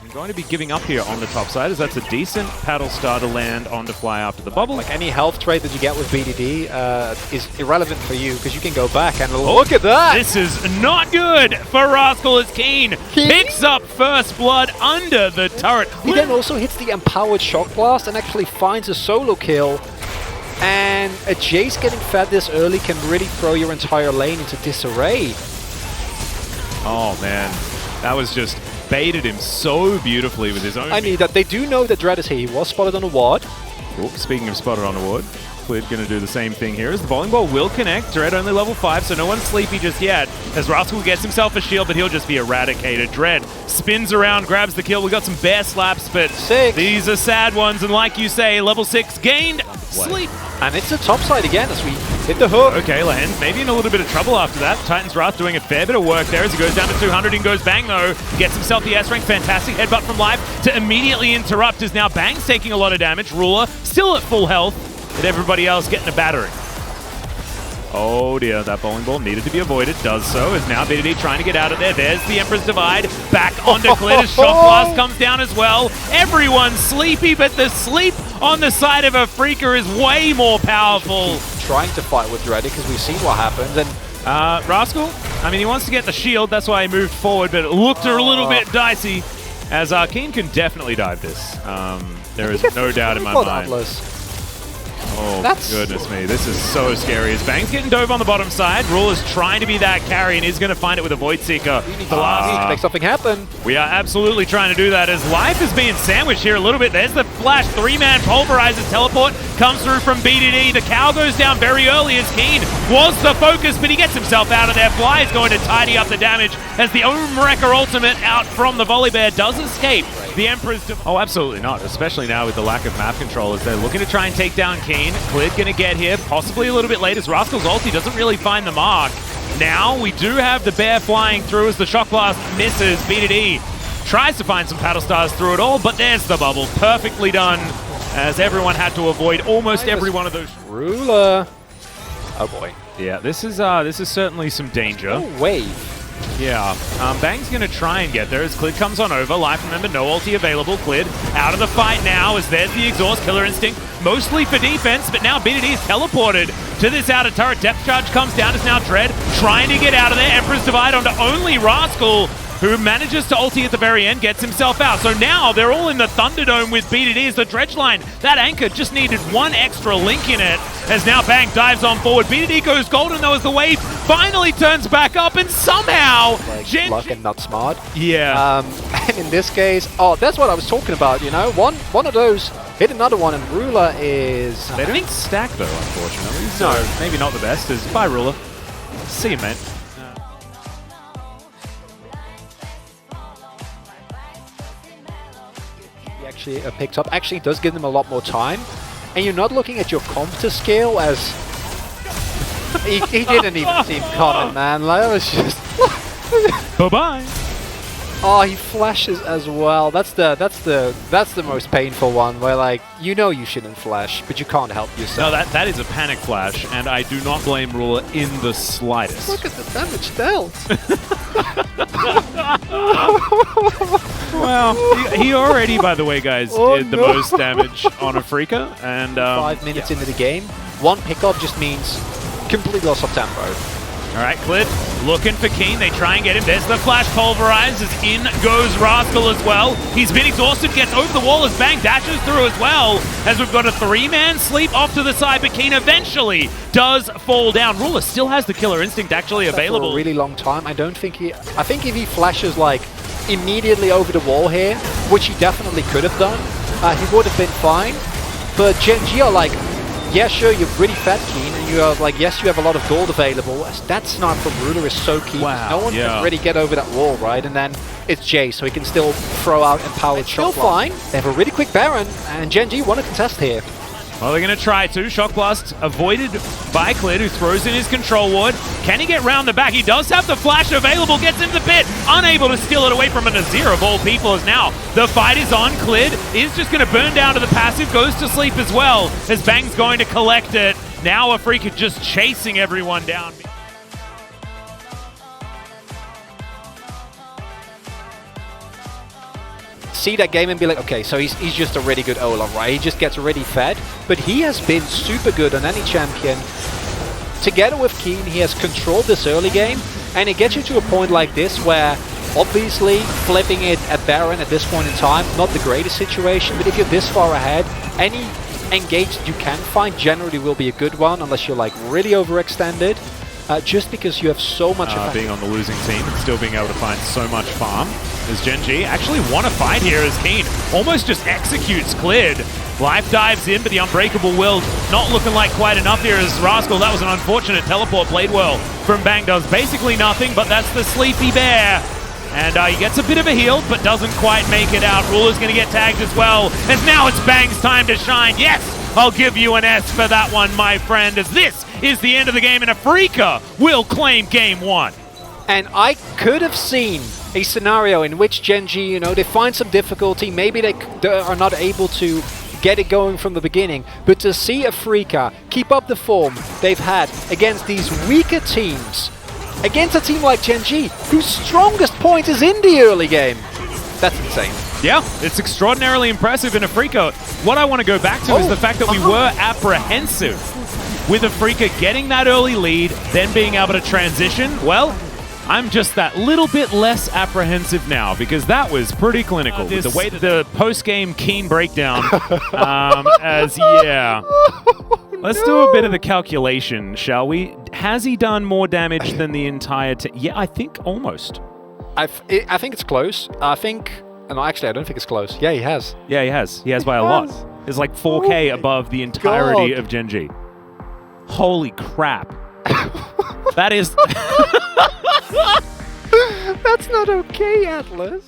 I'm going to be giving up here on the top side, as that's a decent paddle star to land on to fly after the bubble. Like any health trade that you get with BDD is irrelevant for you because you can go back and look at that! This is not good for Rascal as Kiin picks up first blood under the turret. He then also hits the empowered shock blast and actually finds a solo kill. And a Jace getting fed this early can really throw your entire lane into disarray. Oh man, that was just baited him so beautifully with his own. I mean, that they do know that Dread is here. He was spotted on a ward. Oh, speaking of spotted on a ward, Clid going to do the same thing here as the bowling ball will connect. Dread only level 5, so no one's sleepy just yet. As Rascal gets himself a shield, but he'll just be eradicated. Dread spins around, grabs the kill. We got some bear slaps, but these are sad ones. And like you say, level 6 gained. Sleep. And it's a top side again as we hit the hook. Okay, Lands maybe in a little bit of trouble after that. Titan's Wrath doing a fair bit of work there as he goes down to 200 and goes Bang though. Gets himself the S rank. Fantastic headbutt from Life to immediately interrupt as now Bang's taking a lot of damage. Ruler still at full health, but everybody else getting a battering. Oh dear, that bowling ball needed to be avoided. Does so, as now BDD trying to get out of there. There's the Emperor's Divide. Back onto Clid as Shock Blast comes down as well. Everyone's sleepy, but the sleep on the side of a Freaker is way more powerful. Trying to fight with Dread because we've seen what happens. And Rascal, I mean, he wants to get the shield. That's why he moved forward, but it looked a little bit dicey. As Kiin can definitely dive this. There is no doubt in my mind. Oh, goodness me. This is so scary. As Bang's getting dove on the bottom side, Rule is trying to be that carry, and he's going to find it with a Void Seeker. We need to make something happen. We are absolutely trying to do that, as Life is being sandwiched here a little bit. There's the flash. 3-man pulverizes teleport. Comes through from BDD. The cow goes down very early as Kiin was the focus, but he gets himself out of there. Fly is going to tidy up the damage as the Wrecker ultimate out from the Volley Bear does escape. The Emperor's... Oh, absolutely not, especially now with the lack of map control as they're looking to try and take down Kiin. Clid gonna get here, possibly a little bit late as Rascal's ulti doesn't really find the mark. Now we do have the bear flying through as the Shock Blast misses. BDD tries to find some paddle stars through it all, but there's the bubble. Perfectly done, as everyone had to avoid almost every one of those. Ruler. Oh boy. Yeah, this is certainly some danger. Oh, wave. Yeah, Bang's going to try and get there as Clid comes on over. Life, remember, no ulti available. Clid out of the fight now as there's the exhaust. Killer Instinct, mostly for defense, but now BDD is teleported to this outer turret. Depth charge comes down as now Dread trying to get out of there. Emperor's Divide onto only Rascal, who manages to ulti at the very end, gets himself out. So now they're all in the Thunderdome with BDD as the dredge line. That anchor just needed one extra link in it, as now Bang dives on forward. BDD goes golden though as the wave finally turns back up, and somehow... Like luck and not smart. Yeah. And in this case, oh, that's what I was talking about, you know? One of those hit another one, and Ruler is... They don't stack though, unfortunately. So no. Maybe not the best. Bye, Ruler. See you, man. Actually picks up, actually does give them a lot more time, and you're not looking at your computer scale as he didn't even seem coming, man. Like, that was just bye-bye. Oh, he flashes as well. That's the most painful one, where like you know you shouldn't flash, but you can't help yourself. No, that is a panic flash, and I do not blame Ruler in the slightest. Look at the damage dealt. Well, he already, by the way, guys, did the most damage on Afrika. And 5 minutes into the game, one pickup just means complete loss of tempo. All right, Clid looking for Kiin. They try and get him. There's the flash pulverized as in goes Rascal as well. He's been exhausted, gets over the wall as Bang dashes through as well. As we've got a 3-man sleep off to the side, but Kiin eventually does fall down. Ruler still has the killer instinct actually available. For a really long time. I think if he flashes like immediately over the wall here, which he definitely could have done, he would have been fine. But Gen G are like, yeah, sure, you're pretty fat, Kiin, and you are like, yes, you have a lot of gold available. That snipe from Ruler is so key. Wow, no one can really get over that wall, right? And then it's Jay, so he can still throw out empowered shot. Still fine. They have a really quick Baron, and Gen G want to contest here. Well, they're going to try to. Shock Blast avoided by Clid, who throws in his control ward. Can he get round the back? He does have the flash available, gets him the pit. Unable to steal it away from a Nazir of all people as now the fight is on. Clid is just going to burn down to the passive, goes to sleep as well, as Bang's going to collect it. Now Afrika just chasing everyone down. See that game and be like, okay, so he's just a really good Olaf, right? He just gets already fed, but he has been super good on any champion. Together with Kiin, he has controlled this early game, and it gets you to a point like this where obviously flipping it at Baron at this point in time, not the greatest situation, but if you're this far ahead, any engage that you can find generally will be a good one, unless you're like really overextended. Just because you have so much being on the losing team and still being able to find so much farm. As Gen G actually want to fight here as Kiin almost just executes Clid. Life dives in, but the Unbreakable Will not looking like quite enough here as Rascal. That was an unfortunate teleport played well from Bang. Does basically nothing, but that's the Sleepy Bear. And he gets a bit of a heal, but doesn't quite make it out. Ruler's going to get tagged as well, as now it's Bang's time to shine. Yes, I'll give you an S for that one, my friend, as this is the end of the game, and Afrika will claim game 1. And I could have seen a scenario in which Gen G, you know, they find some difficulty, maybe they are not able to get it going from the beginning, but to see Afrika keep up the form they've had against these weaker teams, against a team like Gen G, whose strongest point is in the early game, that's insane. Yeah, it's extraordinarily impressive in Afrika. What I want to go back to is the fact that we were apprehensive with Afrika getting that early lead, then being able to transition. Well, I'm just that little bit less apprehensive now, because that was pretty clinical. With the way that the post-game Kiin breakdown, Let's do a bit of the calculation, shall we? Has he done more damage than the entire team? Yeah, I think almost. I think it's close. I think... No, actually, I don't think it's close. Yeah, he has. Yeah, he has. He has by a lot. It's like 4K above the entirety of Gen G. Holy crap. That is... That's not okay, Atlas.